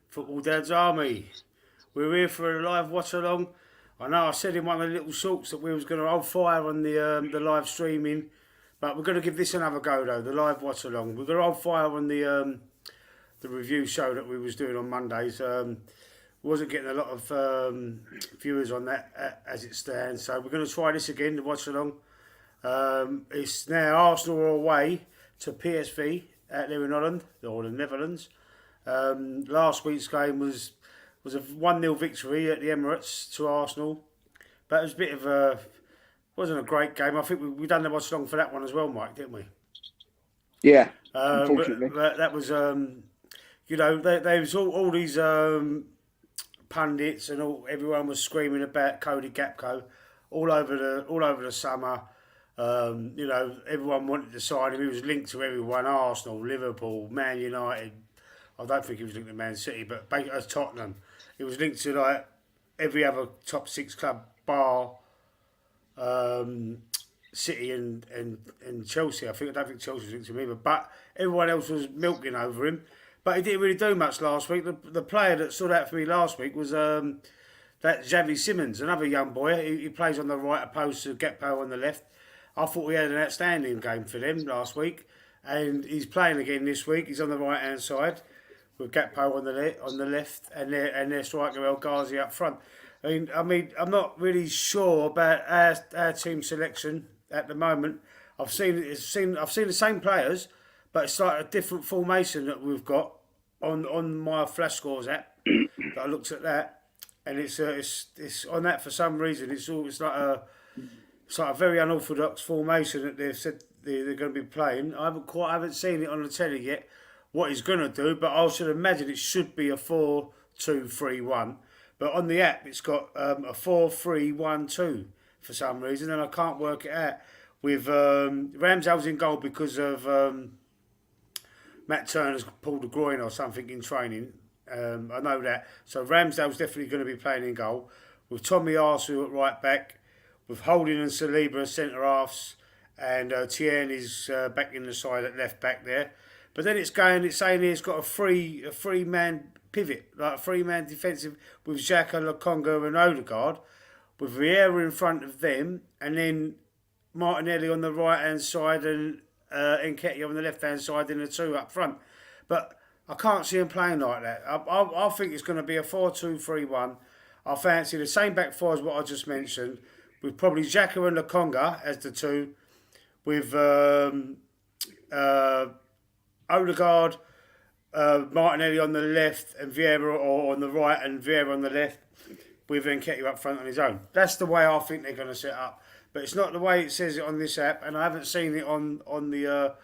Football Dad's Army. We're here for a live watch along. I know I said in one of the little shorts that we was going to hold fire on the live streaming, but we're going to give this another go though. The live watch along. We're going to hold fire on the review show that we was doing on Mondays. Wasn't getting a lot of viewers on that as it stands, so we're going to try this again. The watch along. It's now Arsenal are away to PSV out there in Holland or the Netherlands. Last week's game was a 1-0 victory at the Emirates to Arsenal, but it was a bit of a wasn't a great game. I think we done the watch along for that one as well, Mike, didn't we? Yeah, unfortunately. But that was there was all these pundits and everyone was screaming about Cody Gakpo all over the summer. Everyone wanted to sign him. He was linked to everyone: Arsenal, Liverpool, Man United. I don't think he was linked to Man City, but as Tottenham, he was linked to like every other top 6 club bar City and Chelsea. I don't think Chelsea was linked to him either, but everyone else was milking over him. But he didn't really do much last week. The player that stood out for me last week was that Xavi Simons, another young boy. He plays on the right opposed to Gakpo on the left. I thought he had an outstanding game for them last week, and he's playing again this week. He's on the right hand side with Gakpo on the left, and their striker El Ghazi up front. I mean, I'm not really sure about our team selection at the moment. I've seen the same players, but it's like a different formation that we've got on my Flash Scores app. That I looked at that, and it's on that for some reason. It's like a very unorthodox formation that they've said they're going to be playing. I haven't seen it on the telly yet what he's going to do, but I should imagine it should be a 4-2-3-1. But on the app, it's got a 4-3-1-2 for some reason, and I can't work it out. With Ramsdale's in goal because of Matt Turner's pulled a groin or something in training. I know that. So Ramsdale's definitely going to be playing in goal. With Tommy Arsu at right back, with Holding and Saliba as centre halves, and Tierney's back in the side at left back there. But then it's saying here it's got a three man pivot, like a 3-man defensive with Xhaka, Lokonga and Odegaard, with Vieira in front of them, and then Martinelli on the right hand side and Nketiah on the left hand side, and the 2 up front. But I can't see him playing like that. I think it's going to be a 4-2-3-1. I fancy the same back 4 as what I just mentioned, with probably Xhaka and Lokonga as the 2, with Odegaard, Martinelli on the left and Vieira or on the right and Vieira on the left, with Nketiah up front on his own. That's the way I think they're going to set up. But it's not the way it says it on this app, and I haven't seen it on the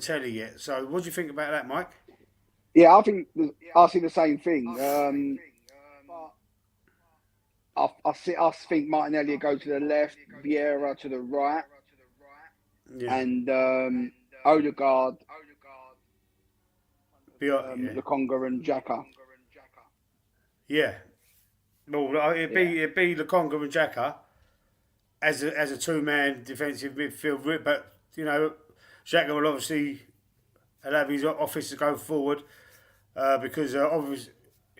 telly yet. So what do you think about that, Mike? Yeah, I see the same thing. I think Martinelli will go to the left, Vieira to the right, and Odegaard, Lokonga and Xhaka. Yeah. Well, it'd be Lokonga and Xhaka as a 2-man defensive midfield, but Xhaka will obviously allow his office to go forward because obviously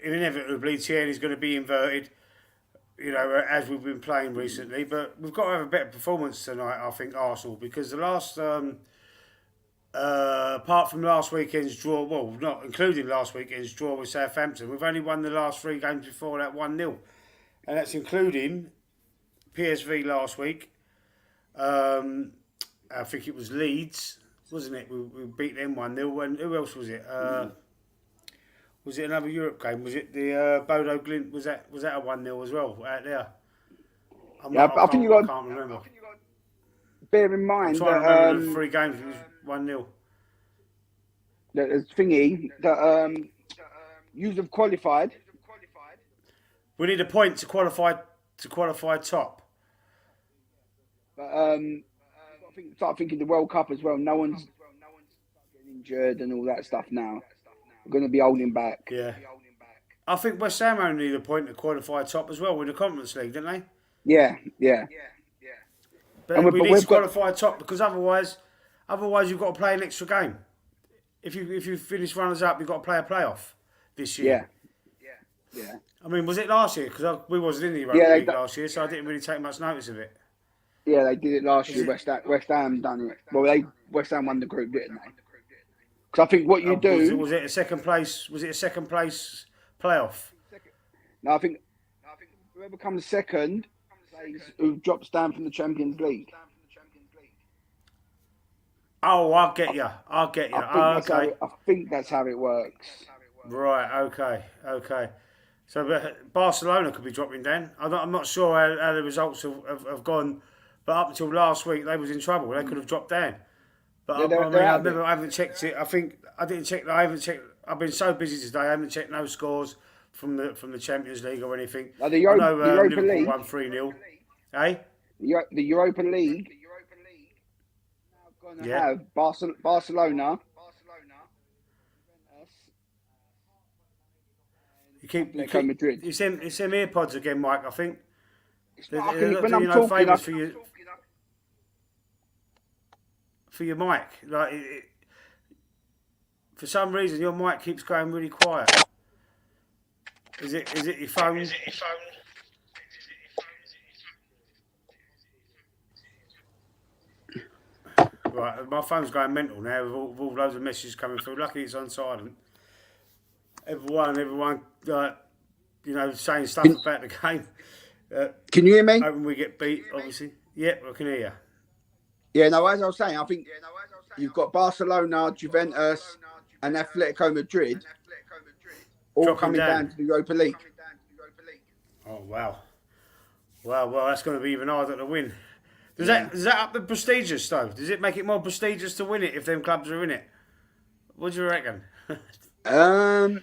inevitably Tierney's going to be inverted, as we've been playing recently. But we've got to have a better performance tonight, I think, Arsenal, because the last apart from last weekend's draw, well, not including last weekend's draw with Southampton, we've only won the last 3 games before that 1-0, and that's including PSV last week. I think it was Leeds, wasn't it? We beat them 1-0. And who else was it? Was it another Europe game? Was it the Bodo Glint? Was that a 1-0 as well out there? I think you got. I can't remember. Bear in mind I'm trying to remember the 3 games. It was 1-0. The thingy that you have qualified. We need a point to qualify top. But start thinking the World Cup as well. No one's getting injured and all that stuff now. We're going to be holding back. Yeah. I think West Ham only need a point to qualify top as well in the Conference League, didn't they? Yeah. But we need to qualify top because otherwise you've got to play an extra game. if you finish runners up, you've got to play a playoff this year. Yeah. I mean, was it last year? Because we wasn't in the Europa Yeah, League last year, so I didn't really take much notice of it. Yeah, they did it last year. Is it? West Ham done it. Well, West Ham won the group, didn't they? Because I think what you do. Was it a second place? Was it a second place playoff? No, I think whoever comes second plays who drops down from the Champions League. Oh, I'll get you. Okay. I think that's how it works. Right. Okay. So Barcelona could be dropping down. I'm not sure how the results have gone, but up until last week they was in trouble. They could have dropped down. But I haven't checked it. I didn't check. I haven't checked. I've been so busy today. I haven't checked no scores from the Champions League or anything. The Europa Liverpool League won 3-0. Hey? The Europa League now going to have Barcelona. You keep Madrid. It's them earpods again, Mike. I think. When I'm talking, favours for your mic. Like for some reason, your mic keeps going really quiet. Is it your phone? Right, my phone's going mental now with all loads of messages coming through. Lucky it's on silent. Everyone, saying stuff about the game. Can you hear me? Hoping we get beat, obviously. Yeah, I can hear you. Yeah, no, as I was saying, I think you've got Barcelona, Juventus, and Atletico Madrid all coming down to the Europa League. Oh, wow. Well, that's going to be even harder to win. Does that up the prestigious, though? Does it make it more prestigious to win it if them clubs are in it? What do you reckon? I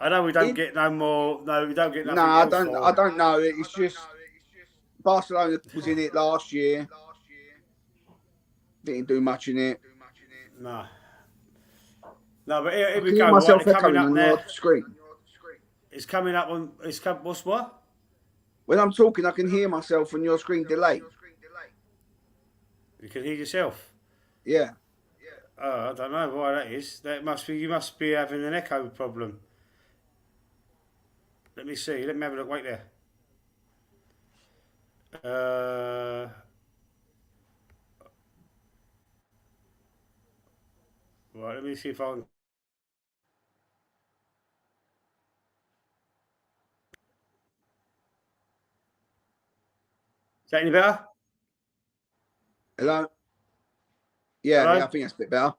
know we don't get no more. No, we don't get nothing. No, I don't know. It's just Barcelona was in it last year. Didn't do much in it. No, but here we I go. Myself right, coming up on there. Your screen. It's coming up on. What's what? When I'm talking, I can hear myself on your screen delay. You can hear yourself. Yeah. Oh, I don't know why that is. You must be having an echo problem. Let me see. Let me have a look. Wait there. Right. Let me see if I can. Is that any better? Hello? Yeah, Hello? yeah, I think that's a bit better.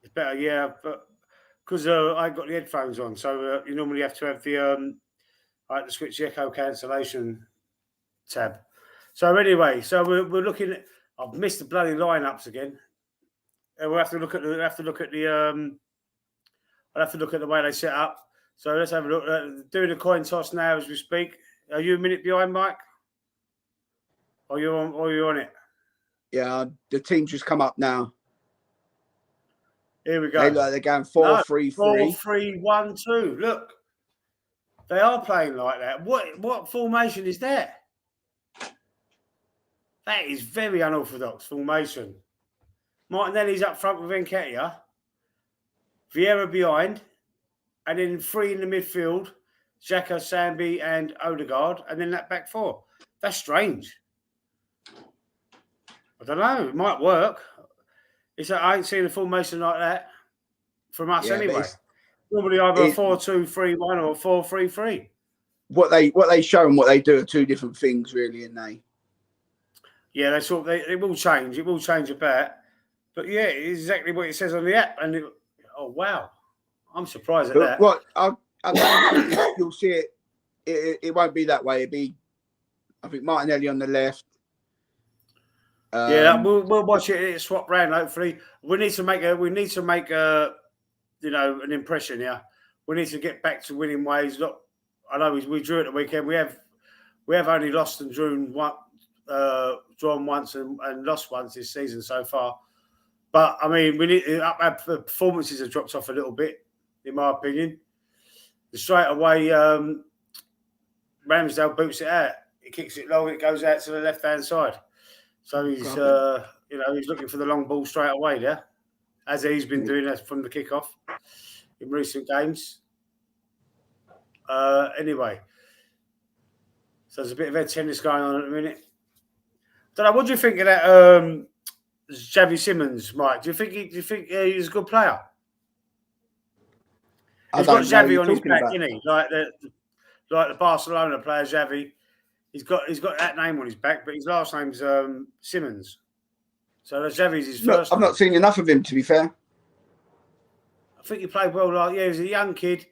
It's better, yeah, but because I got the headphones on, so you normally have to have the I have to switch the echo cancellation tab. So anyway, we're looking at. I've missed the bloody lineups again. We'll have to look at the. I'll have to look at the way they set up. So let's have a look. Doing the coin toss now as we speak. Are you a minute behind, Mike? Or you on it? Yeah, the team's just come up now. Here we go. They're going 4-3-3. 4-3-1-2. Look, they are playing like that. What formation is that? That is very unorthodox formation. Martinelli's up front with Nketiah, Vieira behind, and then three in the midfield: Xhaka, Sambi, and Odegaard, and then that back four. That's strange. I don't know. It might work. I ain't seen a formation like that from us anyway. Normally either 4-2-3-1 or 4-3-3. What they show and what they do are two different things, really, aren't they? Yeah, it will change. It will change a bit. But yeah, it's exactly what it says on the app. And oh wow, I'm surprised at that. What I don't think you'll see it. It won't be that way. I think Martinelli on the left. Yeah, we'll watch it swap round. Hopefully, we need to make an impression here. We need to get back to winning ways. Look, I know we drew at the weekend. We have only lost and drawn once and lost once this season so far. But I mean, we need our performances have dropped off a little bit, in my opinion. Straight away, Ramsdale boots it out. He kicks it long. It goes out to the left hand side. So he's he's looking for the long ball straight away there. as he's been doing that from the kickoff in recent games. Anyway, so there's a bit of head tennis going on at the minute. Don't know. What do you think of that, Xavi Simons, Mike? Do you think he's a good player? He's got Xavi on his back, isn't he? Like the Barcelona player Xavi. He's got that name on his back, but his last name's Simons. So Xavi's his first. I've not seen enough of him, to be fair. I think he played well. He was a young kid,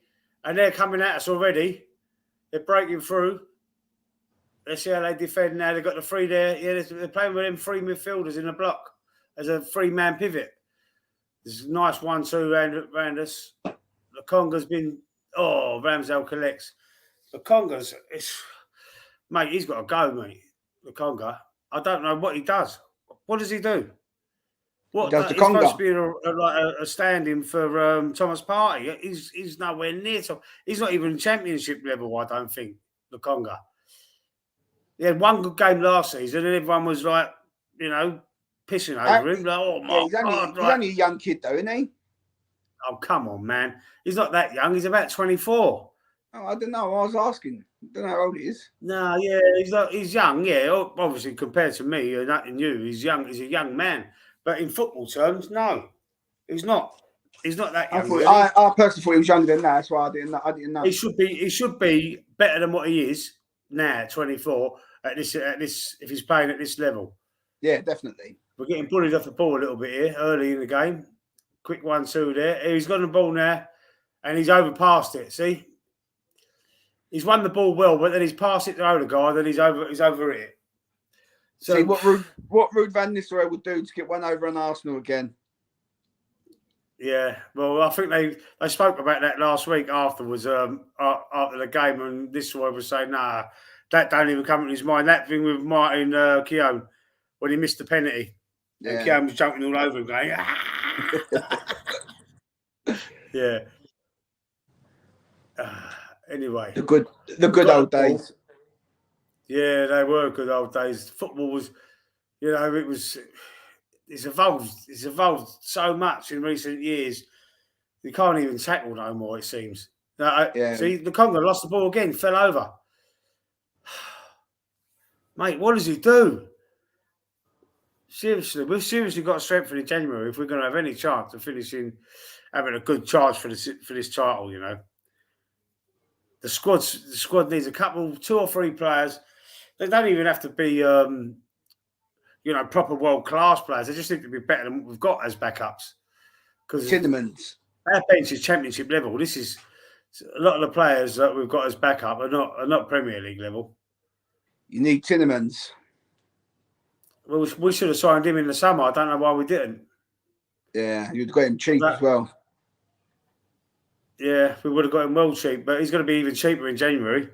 and they're coming at us already. They're breaking through. Let's see how they defend now. They've got the three there. Yeah, they're playing with them three midfielders in the block as a three-man pivot. There's a nice 1-2 round us. The Conga's been... Oh, Ramsdale collects. The Conga's... Mate, he's got to go, mate. The Conga. I don't know what he does. What does he do? What does the he's Conga? supposed to be a stand-in for Thomas Partey. He's nowhere near top. He's not even championship level, I don't think, the Conga. He had one good game last season and everyone was like, pissing over him. Like, oh, my God. He's only a young kid, though, isn't he? Oh, come on, man. He's not that young. He's about 24. Oh, I don't know. I was asking. I don't know how old he is. No, yeah, he's young. Yeah, obviously compared to me and you, he's young. He's a young man. But in football terms, no, he's not. He's not that young. I personally thought he was younger than that. That's why I didn't know. He should be better than what he is now, 24. At this, if he's playing at this level. Yeah, definitely. We're getting bullied off the ball a little bit here early in the game. Quick 1-2 there. He's got the ball now, and he's overpassed it. See, he's won the ball well, but then he's passed it to Odegaard, and he's over it. So see what Ruud van Nistelrooy would do to get one over on Arsenal again. Yeah, well, I think they spoke about that last week afterwards, after the game, and Nistelrooy was saying, nah, that don't even come to his mind. That thing with Martin Keown when he missed the penalty. Yeah. And Keown was jumping all over him going, yeah. Anyway. The good old days. Yeah, they were good old days. Football was, it's evolved so much in recent years. You can't even tackle no more, it seems. See, the Congo lost the ball again, fell over. Mate, what does he do? Seriously, we've seriously got to strengthen in January if we're going to have any chance of having a good charge for this title. The squad needs a couple, 2 or 3 players. They don't even have to be, proper world class players. They just need to be better than what we've got as backups. Because Tindemans, our bench is championship level. This is a lot of the players that we've got as backup are not Premier League level. You need Tindemans. Well, we should have signed him in the summer. I don't know why we didn't. Yeah, you'd got him cheap as well. Yeah, we would have got him well cheap, but he's going to be even cheaper in January.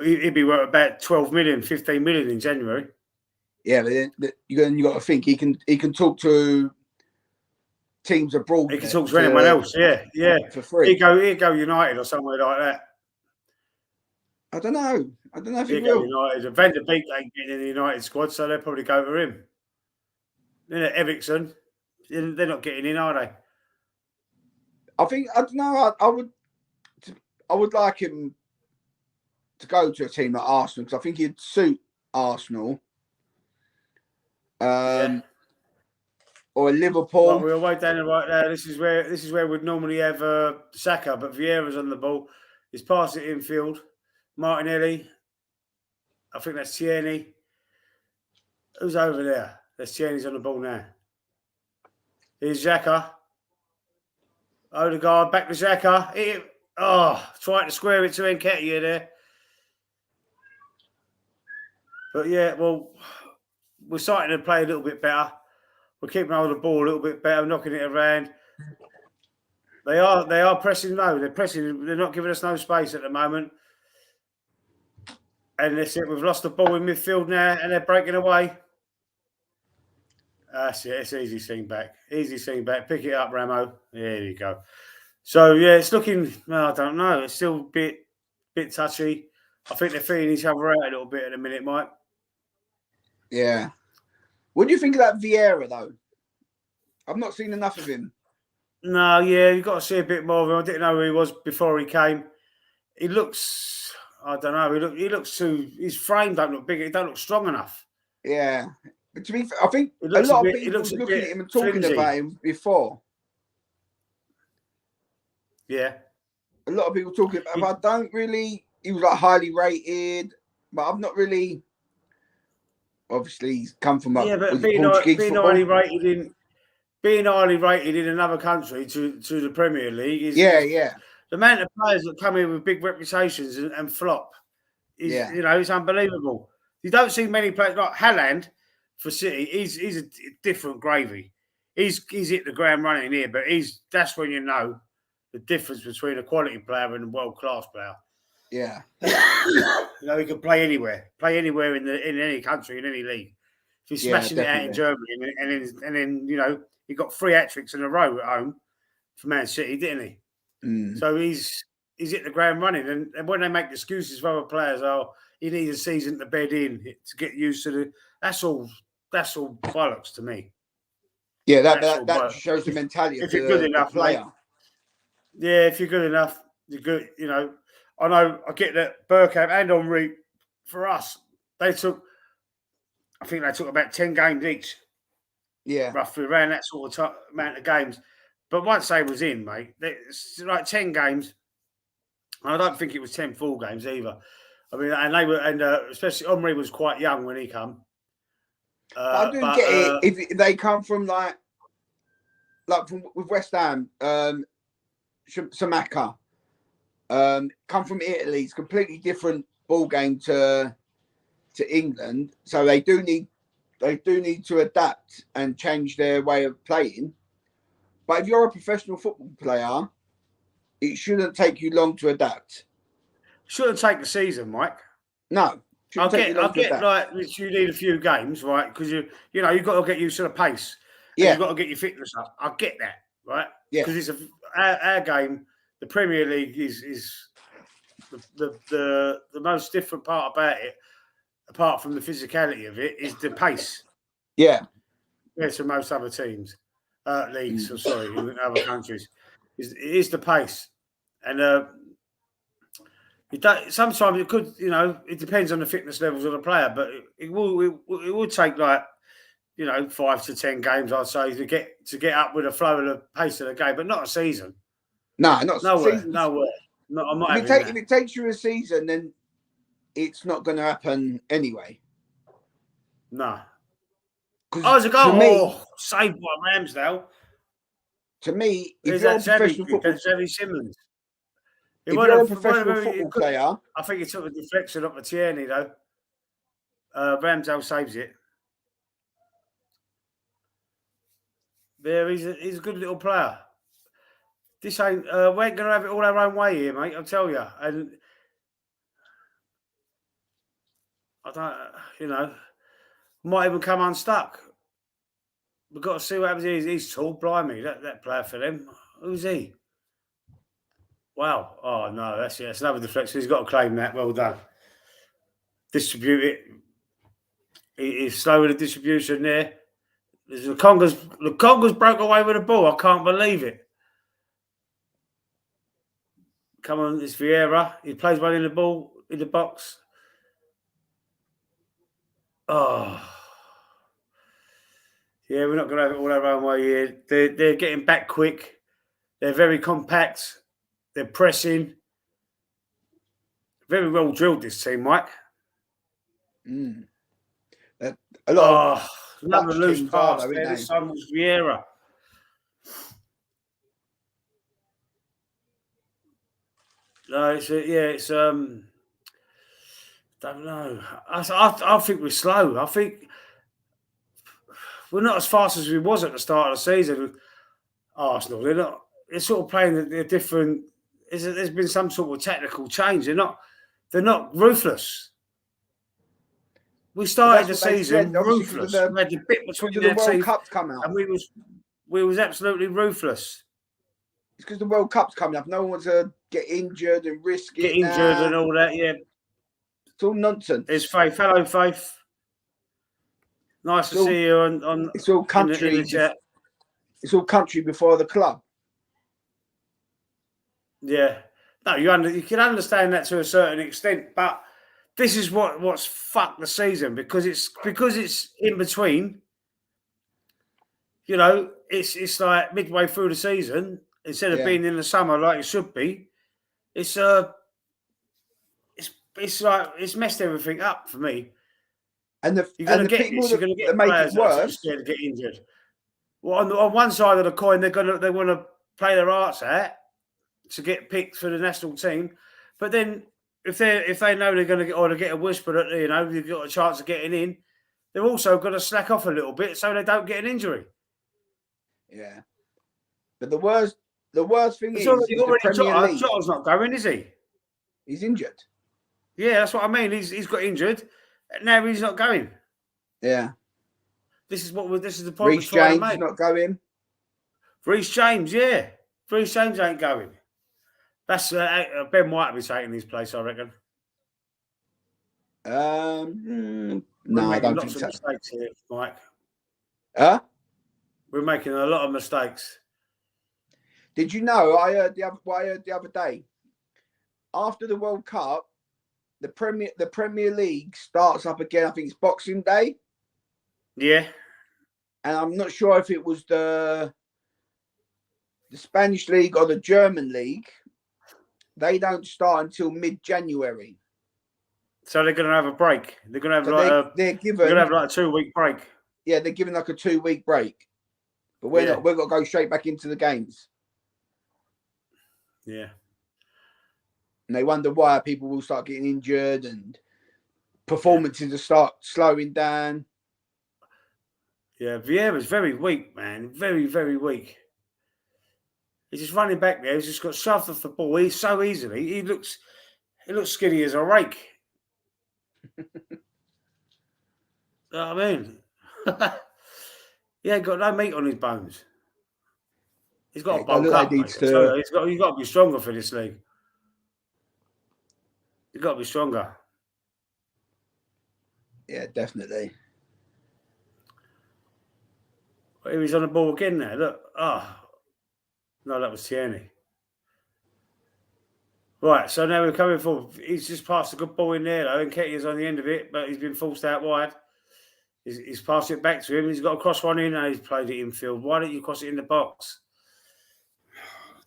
He'd be worth about 12 million, 15 million in January. Yeah, but you got to think he can talk to teams abroad. He can talk to anyone else. Yeah, for free. He'd go United or somewhere like that. I don't know if he will. will. United. Van der Beek ain't getting in the United squad, so they'll probably go for him. Then Ericsson, they're not getting in, are they? I don't know. I would like him to go to a team like Arsenal because I think he'd suit Arsenal. Or Liverpool. Well, we're way down the right there. This is where we'd normally have Saka, but Vieira's on the ball. He's passed it infield. Martinelli. I think that's Tierney. Who's over there? That's Tierney's on the ball now. Here's Xhaka. Odegaard, back to Xhaka. Trying to square it to Nketiah there. But yeah, well, we're starting to play a little bit better. We're keeping hold of the ball a little bit better, knocking it around. They are pressing low. They're pressing. They're not giving us no space at the moment. And that's it. We've lost the ball in midfield now, and they're breaking away. That's it. It's easy seen back. Easy seen back. Pick it up, Ramo. There you go. So yeah, it's looking. Well, I don't know. It's still a bit touchy. I think they're feeling each other out a little bit at the minute, Mike. Yeah. What do you think of that Vieira though? I've not seen enough of him. No, yeah, you've got to see a bit more of him. I didn't know who he was before he came. He looks, I don't know, he looks too, his frame don't look big, he don't look strong enough. Yeah. But to be fair, I think a He lot of looks people was a looking bit at him and talking flimsy. about him before. Yeah. A lot of people talking about, I don't really, he was like highly rated, but I've not really, obviously he's come from Yeah, but was it Portuguese football? Being highly rated in another country to the Premier League Yeah, is yeah, the amount of players that come in with big reputations and flop is, yeah, it's unbelievable. You don't see many players like Haaland for City. He's a different gravy. He's hit the ground running here, but that's when you know the difference between a quality player and a world class player. yeah. He can play anywhere in any country in any league. If he's Yeah, smashing it out in definitely. Germany, and then he got 3 hat-tricks in a row at home for Man City, didn't he? Mm. So he's hit the ground running, and when they make excuses for other players, you need a season to bed in to get used to the. That's all bollocks to me. Yeah, That's all that bollocks. shows the mentality of If you're good the enough, player. mate. Yeah, if you're good enough, you're good. I know. I get that Bergkamp and Henry, for us, I think they took about 10 games each, Yeah. roughly around that sort of amount of games. But once they was in, mate, it's like 10 games. I don't think it was 10 full games either. I mean, and they were, and especially Henry was quite young when he come. But I do get it if they come from like with West Ham, Samaka, come from Italy. It's completely different ball game to England. So they do need to adapt and change their way of playing. But if you're a professional football player, it shouldn't take you long to adapt. Shouldn't take the season, Mike. No, I get like you need a few games, right? Because you've got to get used to the pace. And Yeah, you've got to get your fitness up. I get that, right? yeah, Because it's our game. The Premier League is the most different part about it, apart from the physicality of it, is the pace. yeah. Compared to most other teams, leagues. Sorry, in other countries, it is the pace, and sometimes it could, it depends on the fitness levels of the player, but it would take like 5 to 10 games, I'd say, to get up with the flow of the pace of the game, but not a season. No, not Nowhere. seasons. I'm not if it takes you a season, then it's not going to happen anyway. No. It's a goal. Me, saved by Ramsdale. To me, if you're a professional football, Xavi Simmons. If you're a professional football player, I think he took a deflection off of Tierney though. Ramsdale saves it. There, he's a good little player. This ain't. We ain't gonna have it all our own way here, mate. I'll tell you. And I don't, might even come unstuck. We've got to see what happens. He's tall, blimey. That player for them. Who's he? Wow. Oh no, that's another deflection. He's got to claim that. Well done. Distribute it. He's slow with the distribution there. The Congo's broke away with the ball. I can't believe it. Come on, it's Vieira. He plays one in the ball in the box. Oh, yeah, we're not going to have it all our own way here. They're getting back quick. They're very compact. They're pressing. Very well drilled, this team, Mike. A lot of another loose pass there. This time was Vieira. No, it's don't know. I think we're slow. I think we're not as fast as we was at the start of the season. Arsenal, they're not. They're sort of playing a different. There's been some sort of technical change. They're not ruthless. We started the season ruthless. We had the bit between the World Cup's come out, and we was absolutely ruthless. It's because the World Cup's coming up. No one wants to get injured and risk it. Get injured and all that. Yeah, it's all nonsense. It's Faith. Hello, Faith. Nice to see you on. It's all country. In the chat. It's all country before the club. Yeah. No, you can understand that to a certain extent, but this is what's fucked the season because it's in between. You know, it's like midway through the season instead of Yeah, being in the summer like it should be. It's it's like it's messed everything up for me. and the You're gonna and the get people this. You're that, gonna get that make it players that are too worse. scared to get injured. Well, on one side of the coin, they want to play their arts out to get picked for the national team, but then if they know they're going to get or to get a whisper that you've got a chance of getting in, they're also going to slack off a little bit so they don't get an injury. Yeah, but the worst thing It's is the already Premier Jota. League. Jota's not going, is he? He's injured. Yeah, that's what I mean. He's got injured. Now he's not going. Yeah, This is the point we're Reece trying to James is make. not going. Reece James, yeah. Reece James ain't going. That's Ben White will be taking his place, I reckon. We're No, I making don't lots think of so. mistakes here, Mike. Huh? We're making a lot of mistakes. Did you know? I heard the other day. After the World Cup, the Premier League starts up again. I think it's Boxing Day, Yeah. and I'm not sure if it was the Spanish league or the German league. They don't start until mid-January. So they're going to have a break. They're going to have So they're they're going to given have like a 2-week break. they're given like a 2-week break, but we're Yeah. not. We've got to go straight back into the games, Yeah. and they wonder why people will start getting injured and performances will start slowing down. Yeah. Vieira's very weak, man. Very, very weak. He's just running back there. He's just got shoved off the ball. He's so easily. He looks skinny as a rake. You know what I mean? He ain't got no meat on his bones. He's got to I bulk look like up, he mate. needs So to. he's got to be stronger for this league. You've got to be stronger. Yeah, definitely. But he was on the ball again there. Look. Oh. No, that was Tierney. Right, so now we're coming for. He's just passed a good ball in there, though, and Nketiah's on the end of it, but he's been forced out wide. He's passed it back to him. He's got to cross one in, and he's played it infield. Why don't you cross it in the box?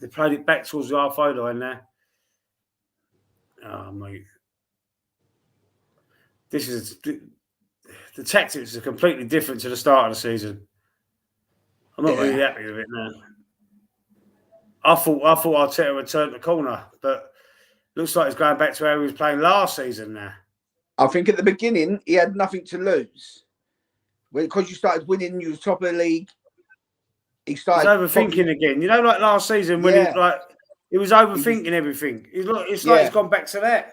They played it back towards the halfway line now. Oh, mate. This is the tactics are completely different to the start of the season. I'm not really happy with it now. I thought Arteta would turn the corner, but looks like he's going back to how he was playing last season now. I think at the beginning he had nothing to lose. Because you started winning, you were top of the league. He's overthinking again. You know, like last season when he was overthinking everything. It's like he's gone back to that.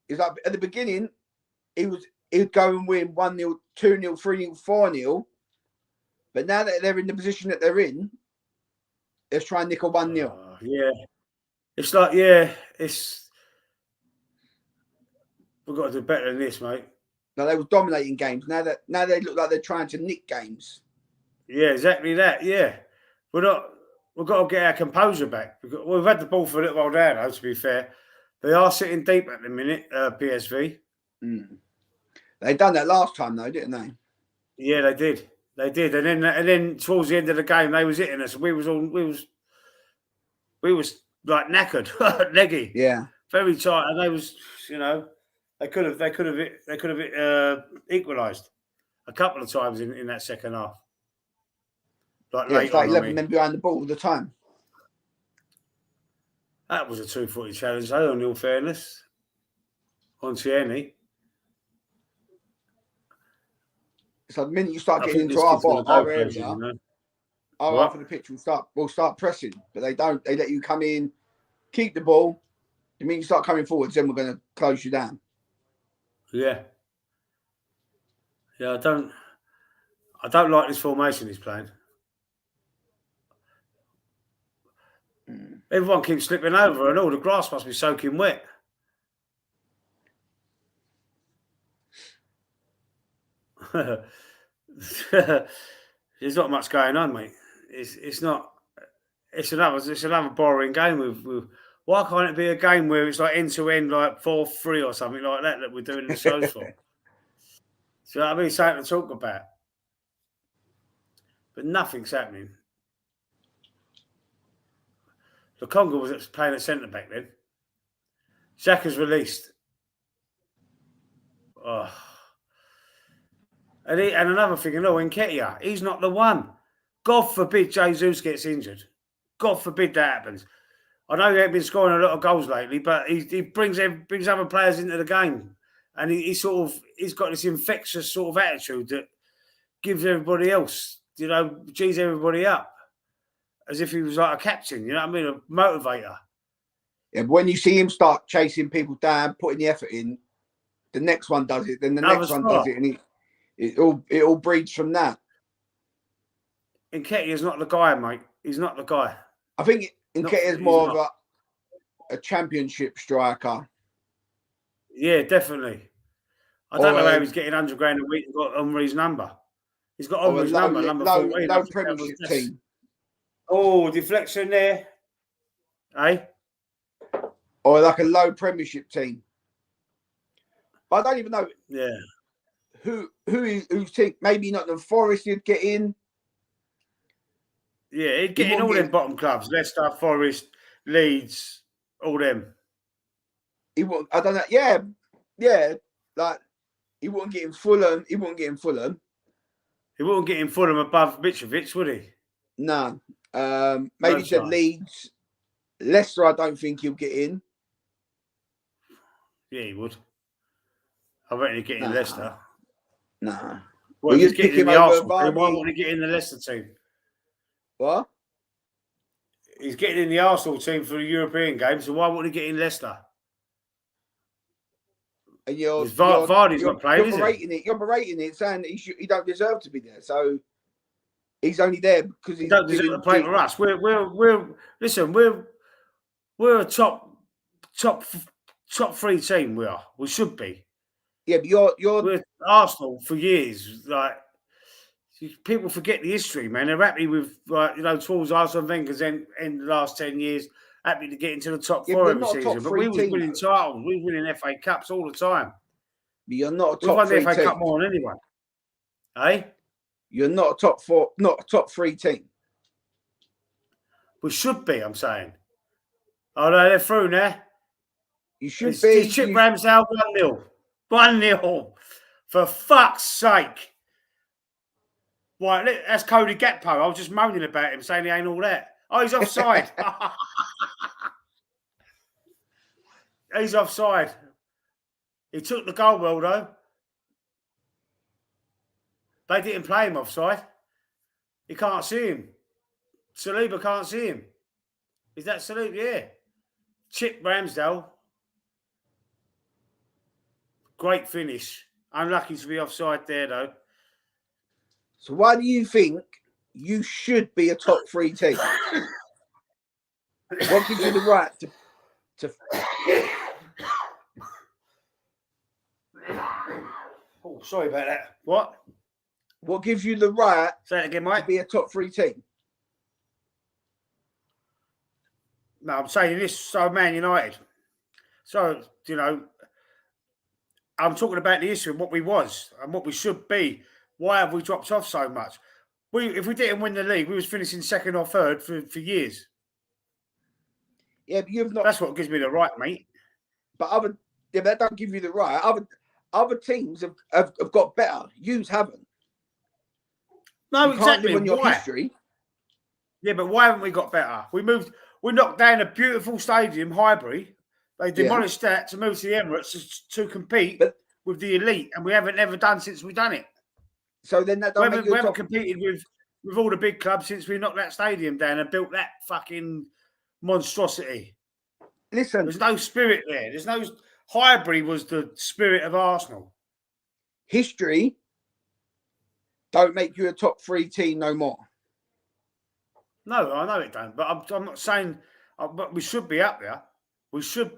It's like at the beginning, he'd go and win 1-0, 2-0, 3-0, 4-0. But now that they're in the position that they're in, let's try and nick a 1-0. Yeah. It's like, we've got to do better than this, mate. Now they were dominating games. Now they look like they're trying to nick games. Yeah, exactly that. Yeah. We've got to get our composure back. We've had the ball for a little while now, though, to be fair. They are sitting deep at the minute, PSV. They done that last time, though, didn't they? Yeah, they did. They did. And then towards the end of the game, they was hitting us. We was like knackered, leggy. Yeah. Very tight. And they was, they could have equalised a couple of times in that second half. It's like 11 men behind the ball all the time. That was a 2-footed challenge, though, in all fairness. On Tierney. So the minute you start getting into our area, our half of the pitch will start pressing. But they don't. They let you come in, keep the ball. The minute you start coming forwards, then we're going to close you down. Yeah. Yeah, I don't like this formation he's playing. Everyone keeps slipping over and all the grass must be soaking wet. There's not much going on, mate. It's not It's another boring game. Why can't it be a game where it's like end to end, like 4-3 or something like that we're doing the shows for? So I mean, something to talk about, but nothing's happening. The Congo was playing at centre back then. Xhaka's released. Oh. And another thing, Nketiah, he's not the one. God forbid Jesus gets injured. God forbid that happens. I know he ain't been scoring a lot of goals lately, but he brings other players into the game, and he's got this infectious sort of attitude that gives everybody else, G's everybody up, as if he was like a captain. You know what I mean? A motivator. Yeah, but when you see him start chasing people down, putting the effort in, the next one does it, then the next one does it, and it all breeds from that. Nketiah's not the guy, mate. He's not the guy. I think Nketiah's more of a championship striker. Yeah, definitely. I don't know how he's getting $100 grand a week and got Henry's number. He's got Henry's number 14. Low Premiership team. Oh, deflection there. Eh? Or like a low Premiership team. But I don't even know. Yeah. Who's team? Maybe not the Forest he'd get in. Yeah, he'd get in all them bottom clubs. Leicester, Forest, Leeds, all them. He won't. I don't know. Yeah. Like he wouldn't get in Fulham. He wouldn't get in Fulham. He wouldn't get in Fulham above Mitrovic, would he? No. Maybe he said Leeds. Leicester, I don't think he'll get in. Yeah, he would. I reckon he'd get in Leicester. No. Well, he's getting in the Arsenal team. Why wouldn't he get in the Leicester team? What? He's getting in the Arsenal team for the European game, so why wouldn't he get in Leicester? And Vardy's not playing, is he? You're berating it, saying he don't deserve to be there. So he's only there because he don't deserve to play for us. We're a top 3 team. We should be. Yeah, but we're Arsenal for years. Like people forget the history, man. They're happy with towards Arsene Wenger's end the last 10 years. Happy to get into the top 4 every season, but we was winning titles. We were winning FA Cups all the time. But you're not a top 3 team. We've won the FA Cup more than anyone. Eh? You're not a top 4, not a top 3 team. We should be, I'm saying. Oh no, they're through now. You should be. Chip Ramsdale 1-0. 1-0. For fuck's sake. Right, that's Cody Gakpo. I was just moaning about him, saying he ain't all that. Oh, he's offside. He's offside. He took the goal well, though. They didn't play him offside. He can't see him. Saliba can't see him. Is that Saliba? Yeah. Chip Ramsdale. Great finish. Unlucky to be offside there, though. So why do you think you should be a top 3 team? What gives you the right to... Oh, sorry about that. What? What gives you the right Say it again, Mike. to be a top 3 team? No, I'm saying this, so Man United. So, I'm talking about the history of what we was and what we should be. Why have we dropped off so much? If we didn't win the league, we was finishing 2nd or 3rd for years. Yeah, but you've not. That's what gives me the right, mate. But that don't give you the right. Other teams have got better. Yous haven't. No, you exactly. Can't live on your history. Yeah, but why haven't we got better? We knocked down a beautiful stadium, Highbury. They demolished that to move to the Emirates to compete with the elite, and we haven't ever done since we've done it. So then that don't we haven't competed with all the big clubs since we knocked that stadium down and built that fucking monstrosity. Listen, there's no spirit there. There's no. Highbury was the spirit of Arsenal. History don't make you a top 3 team no more. No, I know it don't. But I'm not saying. But we should be up there. We should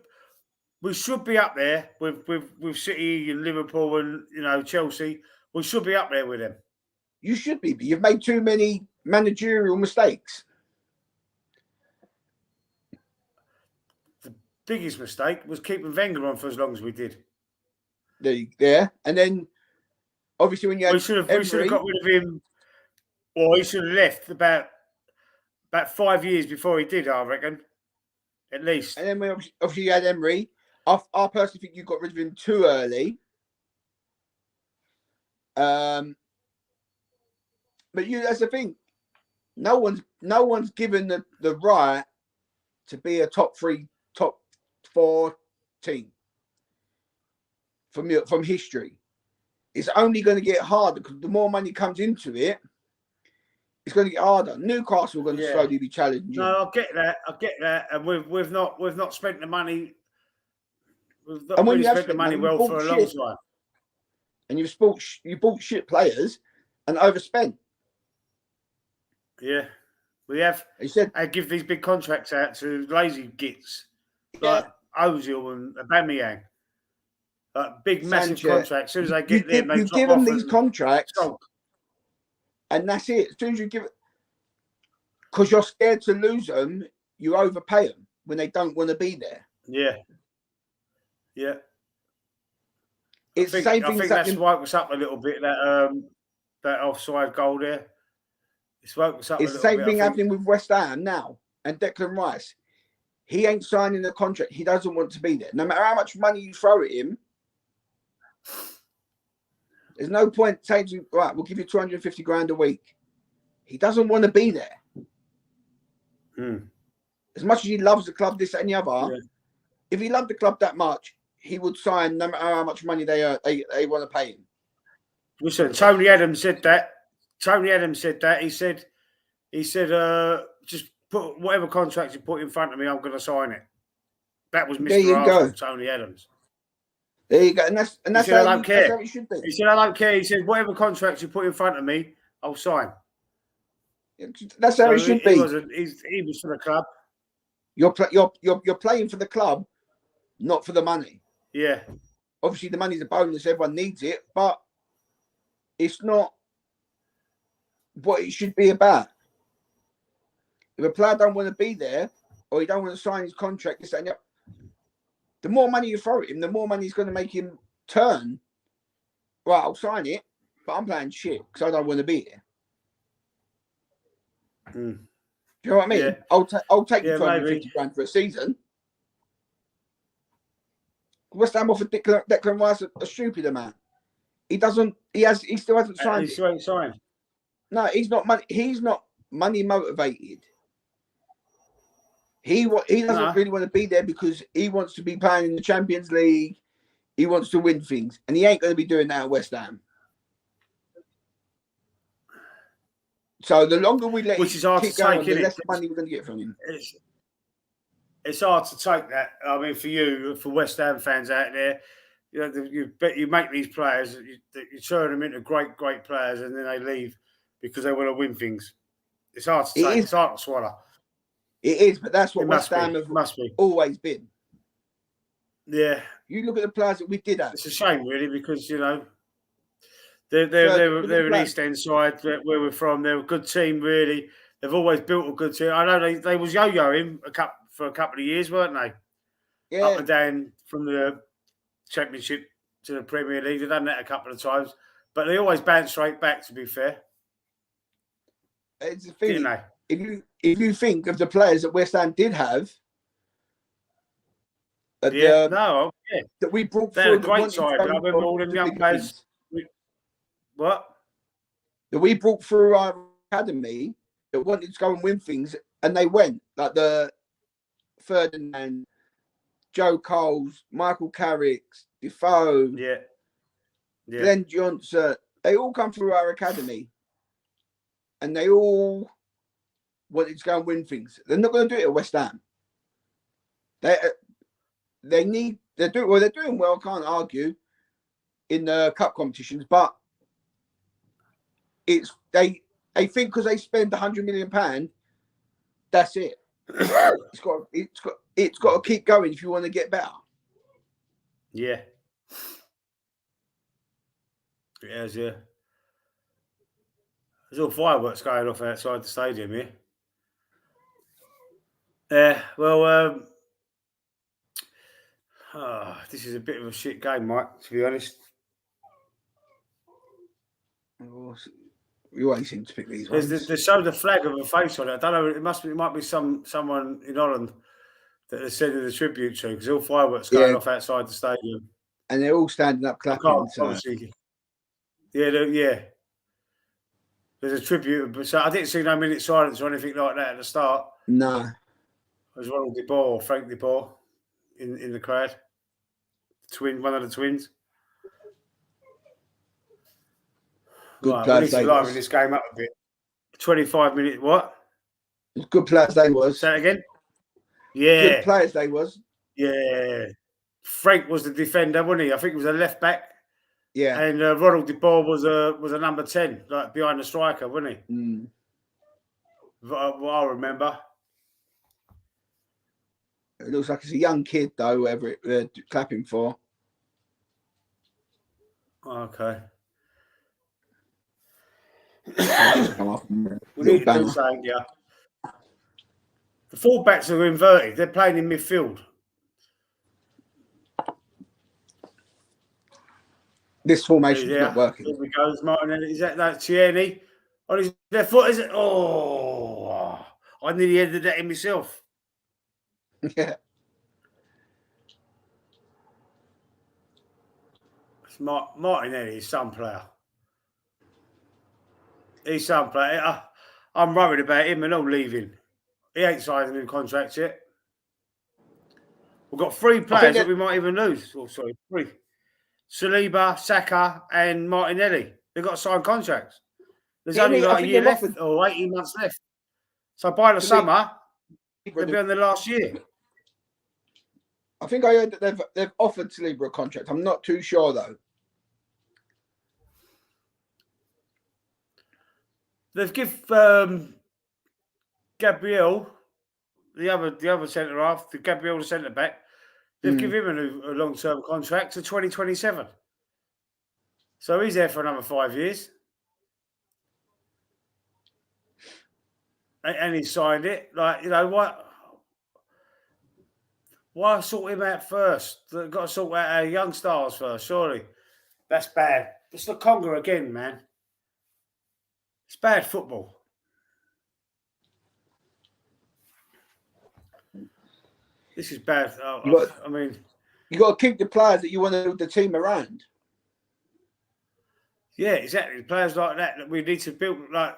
be up there with City and Liverpool and Chelsea. We should be up there with them. You should be, but you've made too many managerial mistakes. biggest mistake was keeping Wenger on for as long as we did. There, and then obviously when you had We should have Emery, got rid of him, or he should have left about 5 years before he did, I reckon, at least. and then when obviously you had Emery. I personally think you got rid of him too early. But that's the thing. No one's given the right to be a top 4 team from history. It's only going to get harder because the more money comes into it, it's going to get harder. Newcastle are going to slowly be challenging. No, I get that, and we've not spent the money. We've not and when really you have spent the money well for a long time. And you bought shit players and overspent. Yeah, we have. He said, "I give these big contracts out to lazy gits like Ozil and Aubameyang, like big massive Sanchez. contracts. As soon as they get them, they you drop give off them these contracts, sulk. and that's it. As soon as you give it, because you're scared to lose them, you overpay them when they don't want to be there. Yeah. It's I think that's woke us up a little bit. That offside goal there. It's woke us up a little bit. It's the same thing happening with West Ham now and Declan Rice. He ain't signing the contract. He doesn't want to be there. No matter how much money you throw at him, there's no point saying to him, right, we'll give you 250 grand a week. He doesn't want to be there. As much as he loves the club, this and the other, if he loved the club that much, he would sign no matter how much money they want to pay him. Listen, Tony Adams said that. He said, just put whatever contract you put in front of me, I'm going to sign it. That was Mr. Arsenal, Tony Adams. There you go, and that's I don't care. That's how it should be. He said, I don't care. He said, whatever contract you put in front of me, I'll sign. That's how it should be. He was for the club. You're playing for the club, not for the money. Yeah. Obviously, the money's a bonus. Everyone needs it, but it's not what it should be about. If a player don't want to be there or he don't want to sign his contract, this and that, the more money you throw at him, the more money is going to make him turn. Right, I'll sign it, but I'm playing shit because I don't want to be here. Do you know what I mean? Yeah. I'll take the 250 grand for a season. West Ham offered Declan Rice a stupid amount. He still hasn't signed. He still ain't signed. No, he's not money motivated. He doesn't really want to be there because he wants to be playing in the Champions League. He wants to win things, and he ain't going to be doing that at West Ham. So the longer we let Which is hard to take, the less money we're going to get from him. It's hard to take that. I mean, for West Ham fans out there, you make these players, you turn them into great players, and then they leave because they want to win things. It's hard to take. It's hard to swallow. It is, but that's what West Ham have always been. Yeah. You look at the players that we did have. It's a shame, really, because they're an East End side where we're from. They're a good team, really. They've always built a good team. I know they was yo-yoing for a couple of years, weren't they? Yeah. Up and down from the Championship to the Premier League. They've done that a couple of times, but they always bounce straight back. To be fair, it's the thing. Didn't they? If you think of the players that West Ham did have, that we brought through, a great side. I remember all them young players. What? That we brought through our academy that wanted to go and win things, and they went, like the Ferdinand, Joe Coles, Michael Carrick, Defoe, Glenn Johnson. They all come through our academy, and they all wanted to go and win things. They're not going to do it at West Ham. They're doing well. I can't argue in the cup competitions, but it's they think because they spend £100 million, that's it. It's got to keep going if you want to get better. Yeah. It has, yeah. There's all fireworks going off outside the stadium here. Yeah, well, This is a bit of a shit game, Mike, to be honest. We always seem to pick these ones. They showed the flag of a face on it. I don't know. It might be someone in Holland that they're sending the tribute to because all fireworks going off outside the stadium, and they're all standing up clapping. Obviously, yeah. There's a tribute, but so I didn't see no minute silence or anything like that at the start. No, there's Ronald De Boer or Frank De Boer in the crowd. One of the twins. Good players we need to liven this game up a bit. 25 minutes. What? Good players they was. Say that again. Yeah. Good players they was. Yeah. Frank was the defender, wasn't he? I think he was a left back. Yeah. And Ronald De Boer was a number 10, like behind the striker, wasn't he? Mm. What I remember. It looks like it's a young kid, though, whoever they're clapping for. Okay. Come off. We need to do something, yeah. The fullbacks are inverted. They're playing in midfield. This formation is not working. Here we go. Martinelli. Is that Tierney? On his left foot, is it? Oh, I nearly ended that in myself. Yeah. Martinelli is some player. He's some player. I'm worried about him and all leaving. He ain't signed a new contract yet. We've got 3 players that we might even lose. Oh, sorry, 3. Saliba, Saka, and Martinelli. They've got signed contracts. There's only like a year left or 18 months left. So by the summer, they'll be on the last year. I think I heard that they've offered Saliba a contract. I'm not too sure though. They've given Gabriel, the other centre half, Gabriel the centre back. They've given him a long-term contract to 2027. So he's there for another 5 years. And he signed it. Like, you know, why sort him out first? They've got to sort out our young stars first, surely. That's bad. It's the Conga again, man. It's bad football. This is bad. I mean, you got to keep the players that you want to build the team around. Yeah, exactly. Players like that we need to build. Like,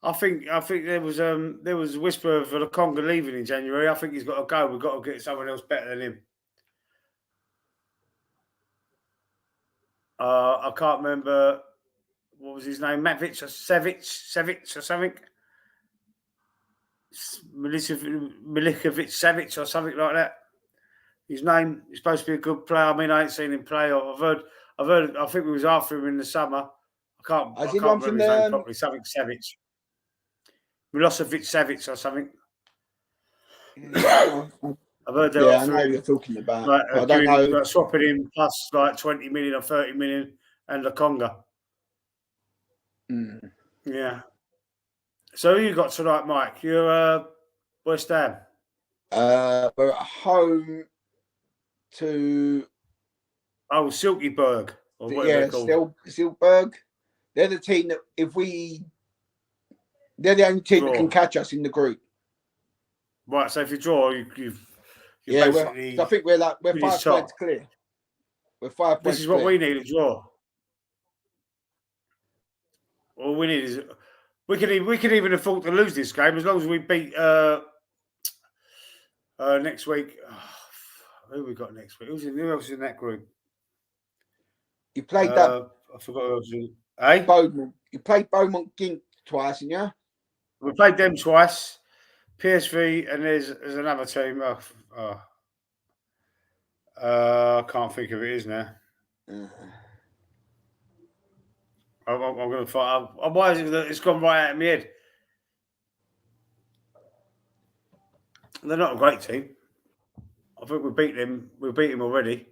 I think there was a whisper of the Conga leaving in January. I think he's got to go. We've got to get someone else better than him. I can't remember what was his name. Mavic or Savic or something. Milikovic Savic or something like that. His name is supposed to be a good player. I mean, I ain't seen him play. I've heard. I think we was after him in the summer. I can't remember his name properly. Something Savic. Milosevic Savic or something. I've heard that. Yeah, I know what you're talking about. Like, I don't know. Like, swapping him plus like 20 million or 30 million and the Conga. Mm. Yeah. So who you got tonight, Mike? You're West Ham. We're at home to Silkeborg or whatever they're called. Silkeborg. They're the team that they're the only team that can catch us in the group. Right, so if you draw, you've basically. I think we're 5 points clear. We're 5 points. This is what we need to draw. All we need is we can even afford to lose this game as long as we beat next week. Who we got next week? Who else is in that group? You played that. I forgot who else. Hey? Beaumont. You played Beaumont Gink twice, didn't you? We played them twice. PSV and there's another team. I can't think of who it is now. I'm going to find. Why is it that it's gone right out of my head? They're not a great team. I think we beat them. We beat them already.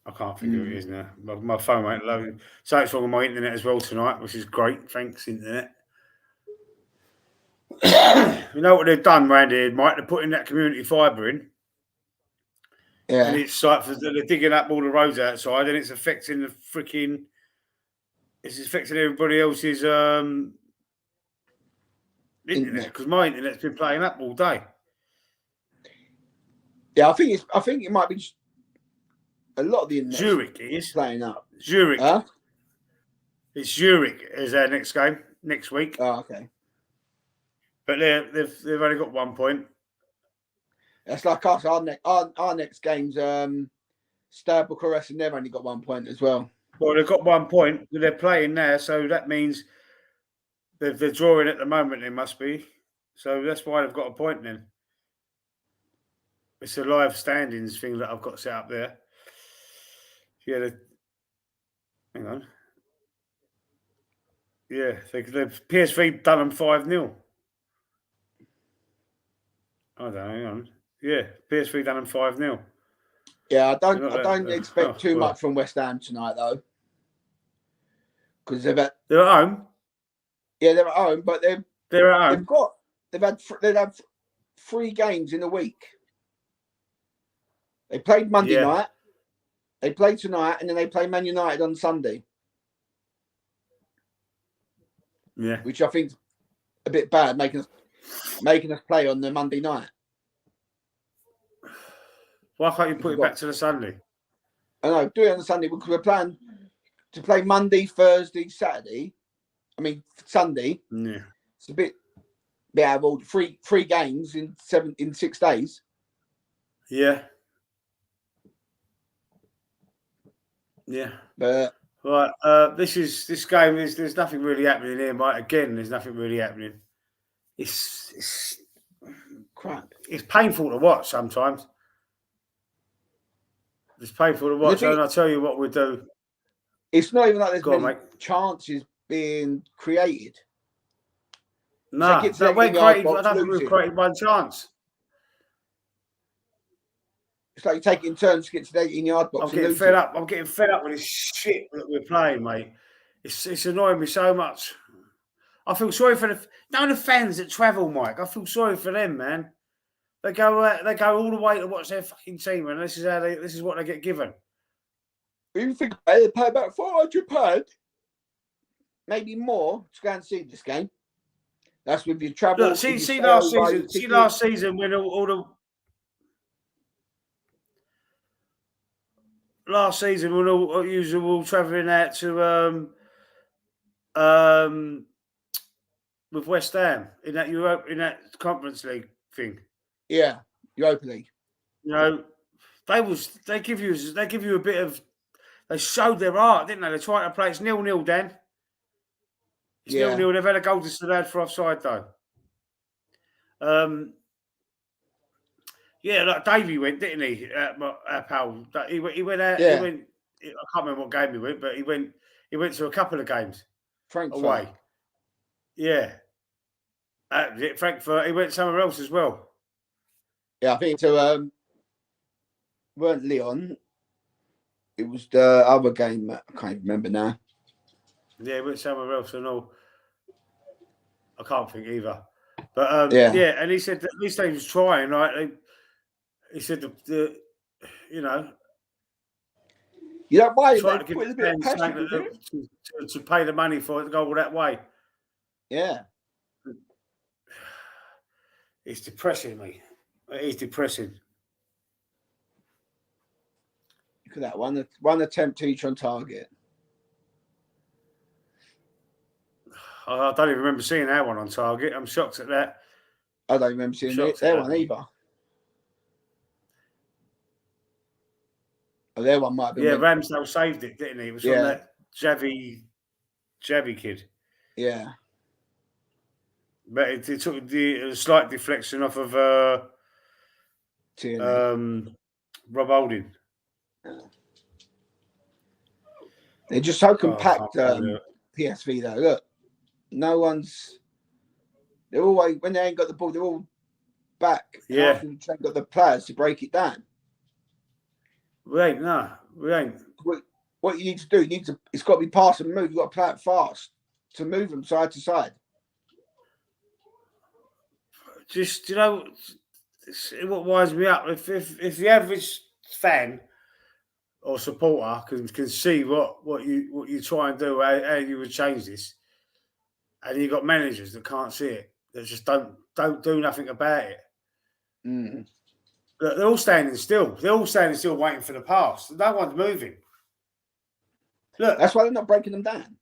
I can't think of who it is now. My phone won't load. So it's wrong with my internet as well tonight, which is great. Thanks, internet. You know what they've done round here, Mike? They're putting that community fibre in, and Yeah, it's like they're digging up all the roads outside, and it's affecting the freaking. It's affecting everybody else's internet internet. because my internet's been playing up all day. Yeah, I think it might be just a lot of the internet Zurich it is. playing up. Zurich. Huh? It's Zurich is our next game next week. Oh, okay. But they've only got 1 point. That's like us. Our next game's Steaua Bucharest, and they've only got 1 point as well. Well, they've got 1 point. They're playing now, so that means they're drawing at the moment. They must be. So that's why they've got a point then. It's a live standings thing that I've got set up there. Yeah, hang on. Yeah, the PSV done them 5-0. I don't know, hang on. Yeah, PSV done them 5-0. Yeah, I don't expect too well. much from West Ham tonight though, because they're at home. Yeah, they're at home, but they're at home. They've had 3 games in a week. They played Monday night, they played tonight, and then they play Man United on Sunday. Yeah, which I think's a bit bad, making us play on the Monday night. Why can't you put it back to the Sunday? I know, do it on the Sunday because we're planning to play Monday, Thursday, Saturday. I mean Sunday. Yeah, it's a bit out of all 3 games in 6 days. Yeah. Yeah. But right, this game is there's nothing really happening here, Mike. Again, there's nothing really happening. It's crap. It's painful to watch sometimes. It's painful to watch, and I'll tell you what we do. It's not even like there's many chances being created. No, we're created. I don't think we've created one chance. It's like you take it in turns to get to the 18-yard box. I'm getting fed up. I'm getting fed up with this shit that we're playing, mate. It's annoying me so much. I feel sorry for the fans that travel, Mike. I feel sorry for them, man. They go all the way to watch their fucking team, and this is what they get given. You think they pay about £400, maybe more, to go and see this game? That's with your travel. Look, see last season when all the last season when all usual travelling out to with West Ham in that Europa in that Conference League thing. Yeah, Europa League. You know, they give you a bit of. They showed their art, didn't they? They tried to play. It's 0-0, Dan. It's 0-0. They've had a goal disallowed for offside though. Yeah, like Davey went, didn't he? Pal, he went out. Yeah. He went. I can't remember what game he went, but he went to a couple of games. Frankfurt. Away. Yeah. Frankfurt. He went somewhere else as well. Yeah, I think so. Weren't Lyon? It was the other game. I can't remember now. Yeah, he went somewhere else and all. I can't think either. But yeah, and he said that at least they was trying, right? He said you know. You don't mind trying to give a bit of passion to pay the money for it to go all that way. Yeah. It's depressing, mate. It is depressing. Look at that one attempt each on target. I don't even remember seeing that one on target. I'm shocked at that. I don't remember seeing that one either. Oh, their one might have been. Yeah, Ramsdale saved it, didn't he? It was from that Javi kid. Yeah. But it took a slight deflection off of Rob Holding. They're just so compact, PSV though. Look, no one's. They're always when they ain't got the ball, they're all back. Yeah, they ain't got the players to break it down. We ain't. What you need to do, it's got to be pass and move. You've got to play it fast to move them side to side. just what winds me up if the average fan or supporter can see what you try and do, how you would change this, and you've got managers that can't see it, that just don't do nothing about it. Mm. Look, they're all standing still. They're all standing still, waiting for the pass. No one's moving. Look, That's why they're not breaking them down.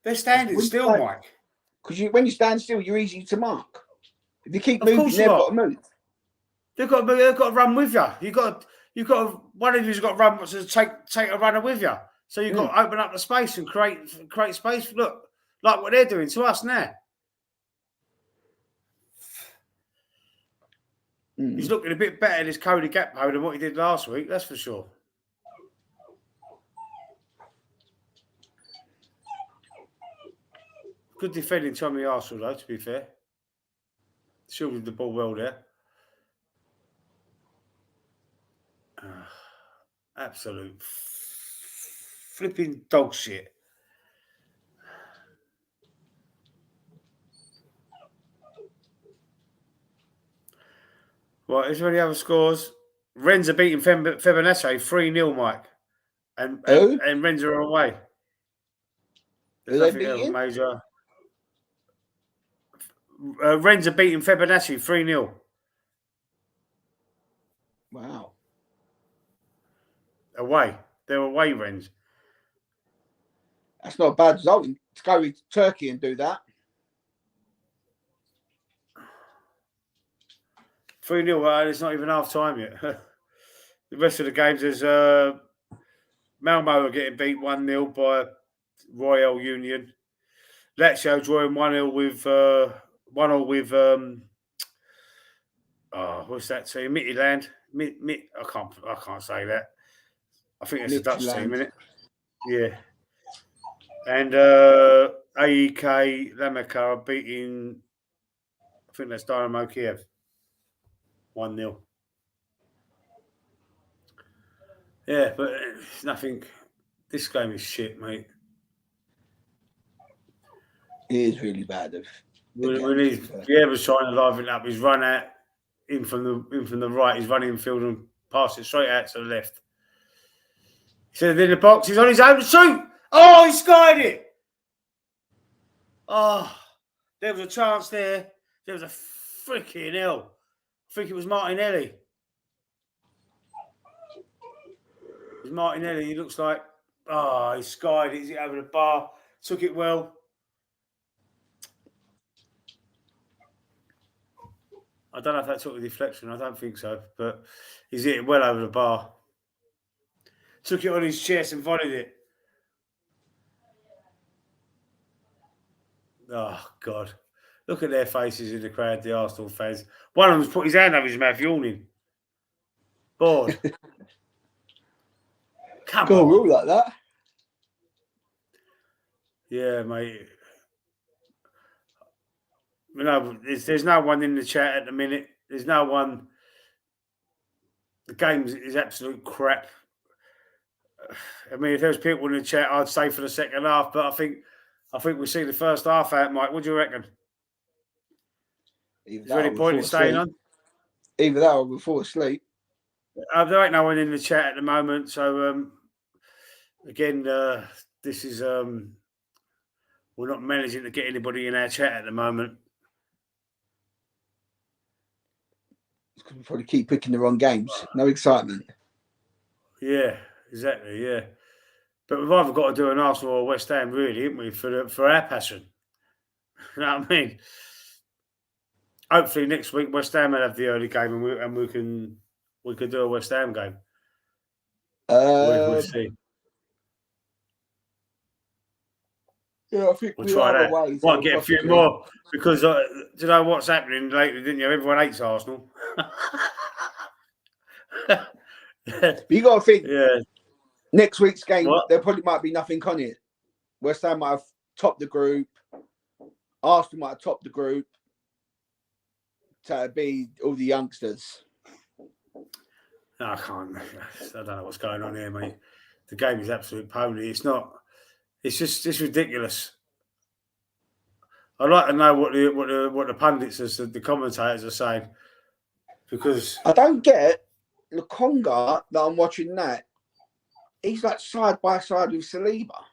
they're standing still, Mike. Because when you stand still, you're easy to mark. If you keep Of moving, course they've you are. got to move. They've got to run with you. One of you's got to run to take a runner with you. So you've got to open up the space and create space. Look, like what they're doing to us now. He's looking a bit better, this Cody Gakpo, than what he did last week. That's for sure. Good defending Tommy Arsenal, though, to be fair. Shielded the ball well there. Absolute flipping dog shit. Well, is there any other scores? Rennes are beating Fibonacci 3-0, Mike. And Rennes are away. There's nothing else major. Rennes are beating Fibonacci 3-0. Wow. Away. They're away, Rennes. That's not a bad result. To go with Turkey and do that. 3-0, it's not even half time yet. The rest of the games is Malmo are getting beat 1-0 by Royal Union. Lazio drawing 1-0 with 1-0 with what's that team? Midtjylland. I can't say that. I think it's a Dutch team, isn't it? Yeah. And AEK Lamaka are beating, I think that's Dynamo Kiev. 1-0. Yeah, but it's nothing. This game is shit, mate. It is really bad. We need Vieira's trying to liven it up. He's run out in from the right. He's running infield and passed it straight out to the left. He's in the box. He's on his own to shoot. Oh, he skied it. Oh, there was a chance there. There was a freaking hell. I think it was Martinelli. It was Martinelli. He looks like, he skied it. He's over the bar. Took it well. I don't know if that took a deflection. I don't think so. But he's hit it well over the bar. Took it on his chest and volleyed it. Oh, God. Look at their faces in the crowd, the Arsenal fans. One of them's put his hand over his mouth, yawning. Bored. Come on. Rule like that. Yeah, mate. No, there's no one in the chat at the minute. There's no one. The game is absolute crap. I mean, if there was people in the chat, I'd say for the second half, but I think we see the first half out, Mike. What do you reckon? Is there any point in staying on? Either that or we'll fall asleep. There ain't no one in the chat at the moment, so again, this is we're not managing to get anybody in our chat at the moment. Because we probably keep picking the wrong games. No excitement. Yeah, exactly. Yeah, but we've either got to do an Arsenal or West Ham, really, haven't we, for our passion? You know what I mean? Hopefully next week West Ham will have the early game, and we can do a West Ham game. We'll see. Yeah, I think we'll try that. Might get a few more because do you know what's happening lately? Didn't you? Everyone hates Arsenal. But you got to think. Yeah. Next week's game, there probably might be nothing on it. West Ham might have topped the group. Arsenal might have topped the group. To be all the youngsters. No, I can't. I don't know what's going on here, mate. The game is absolute pony. It's not. It's ridiculous. I'd like to know what the pundits, the commentators are saying, because I don't get Lukonga that I'm watching that. He's like side by side with Saliba.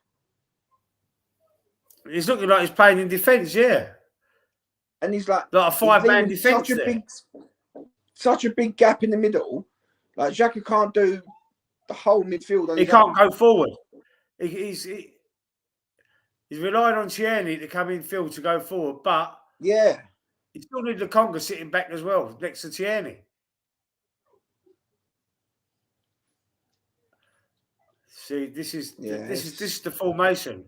he's looking like he's playing in defence, yeah. And he's like Like a he's 5-man leaving defence there. such a big gap in the middle. Like Xhaka can't do the whole midfield on He his can't own. go forward. He's relying on Tierney to come in field to go forward, but Yeah. he still needs Lukonga sitting back as well, next to Tierney. See, this is the formation.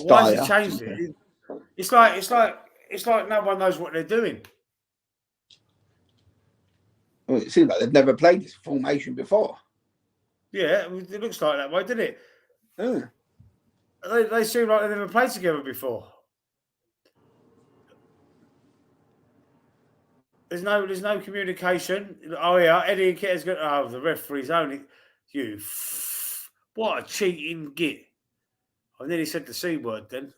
Why has he changed it? It's like no one knows what they're doing. Well, it seems like they've never played this formation before. Yeah, it looks like that way, doesn't it? Yeah. They seem like they've never played together before. There's no communication. Oh yeah, Eddie and Ketter's going. Oh, the referee's only you. What a cheating git! I nearly said the C word then.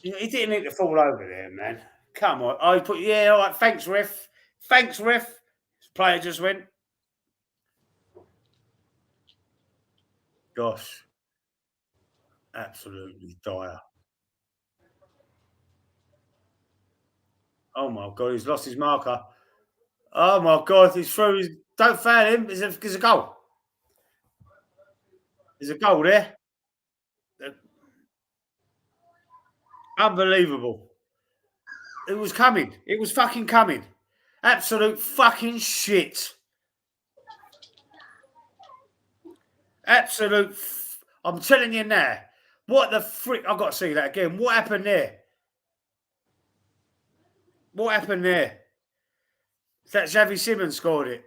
He didn't need to fall over there, man. Come on. I put all right. Thanks, ref. Thanks, ref. This player just went. Gosh, absolutely dire. Oh my God, he's lost his marker. Oh my God, he's through. Don't foul him. There's a goal. There's a goal there. Unbelievable. It was coming. It was fucking coming. Absolute fucking shit. Absolute. I'm telling you now. What the frick? I've got to see that again. What happened there? What happened there? That Xavi Simons scored it.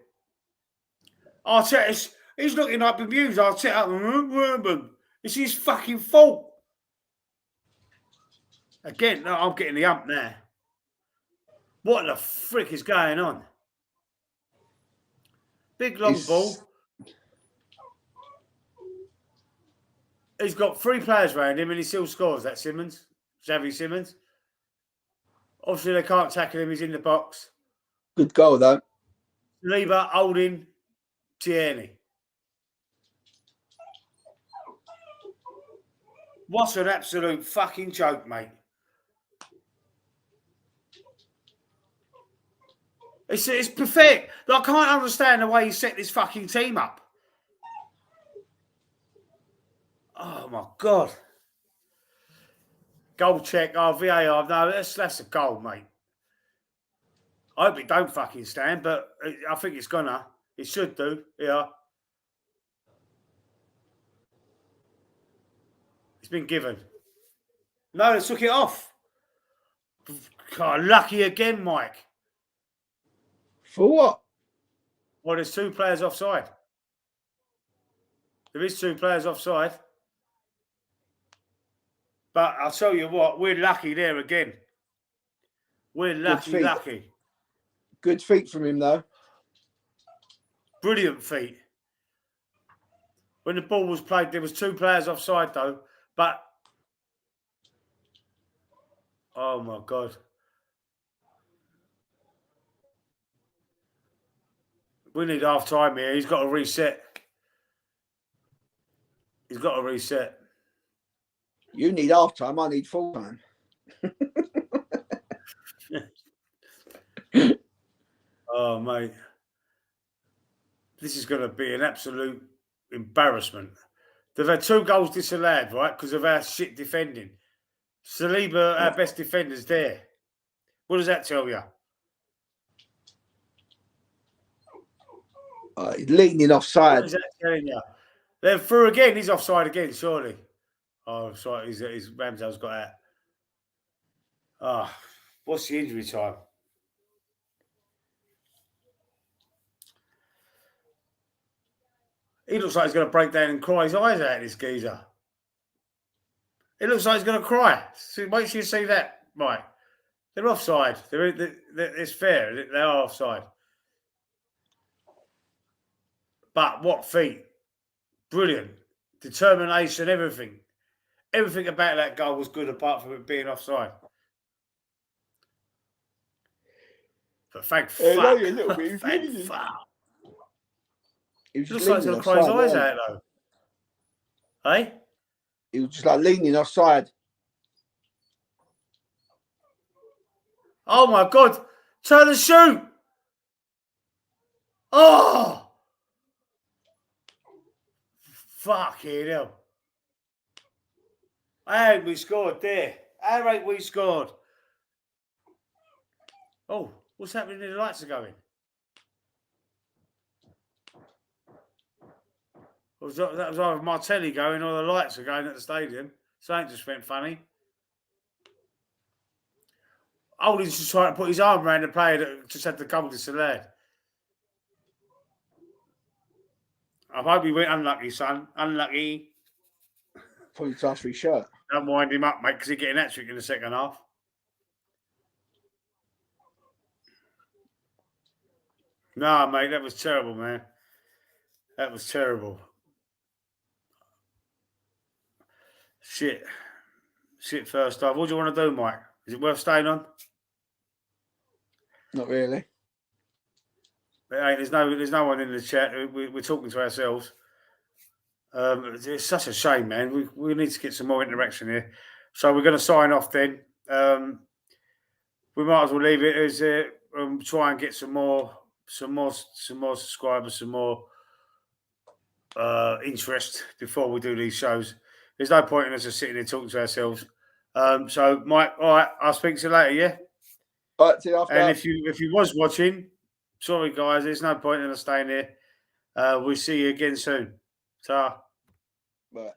Arteta, he's looking like bemused. Arteta, it's his fucking fault. Again, no, I'm getting the ump now. What the frick is going on? Big long ball. He's got 3 players around him and he still scores. That Simons, Xavi Simons. Obviously, they can't tackle him. He's in the box. Good goal, though. Saliba holding Tierney. What an absolute fucking joke, mate. It's pathetic. I can't understand the way he set this fucking team up. Oh, my God. Goal check. Oh, VAR. No, that's a goal, mate. I hope it don't fucking stand, but I think it's gonna. It should do. Yeah. It's been given. No, they took it off. God, lucky again, Mike. For what? Well, there's 2 players offside. There is 2 players offside. But I'll tell you what, we're lucky there again. We're lucky. Good feet from him, though. Brilliant feet. When the ball was played, there was 2 players offside, though. But, oh, my God. We need half-time here. He's got to reset. He's got to reset. You need half-time. I need full-time. Oh, mate. This is going to be an absolute embarrassment. They've had 2 goals disallowed, right, because of our shit defending. Saliba, our best defender's there. What does that tell you? He's leaning offside. What is that telling you? They're through again. He's offside again, surely. Oh, sorry. His Ramsdale's got out. Oh, what's the injury time? He looks like he's going to break down and cry his eyes out, this geezer. It looks like he's going to cry. So wait till you see that. Right. They're offside. It's fair. They are offside. But what feet? Brilliant. Determination, everything. Everything about that goal was good apart from it being offside. But thank fuck. like a little bit. Thank fuck. He was It just looks like he's leaning going to cry his offside. eyes out, though. Hey? He was just like leaning offside. Oh, my God. Turn and shoot. Oh! Fucking hell. How ain't we scored there? How ain't we scored? Oh, what's happening? The lights are going. That was either my telly going or the lights are going at the stadium. Something just went funny. Holding's just trying to put his arm around the player that just had the coldest lad. I hope he went unlucky, son. Unlucky. Probably to ask for his shirt. Don't wind him up, mate, because he's getting that trick in the second half. No, mate, that was terrible, man. That was terrible. Shit first half. What do you want to do, Mike? Is it worth staying on? Not really. There's no one in the chat. We're talking to ourselves. It's such a shame, man. We need to get some more interaction here. So we're going to sign off then. We might as well leave it as try and get some more subscribers, some more interest before we do these shows. There's no point in us just sitting here talking to ourselves. So, Mike, all right, I'll speak to you later, yeah? All right, see you after. And if you was watching, sorry, guys, there's no point in us staying here. We'll see you again soon. Ta. Bye.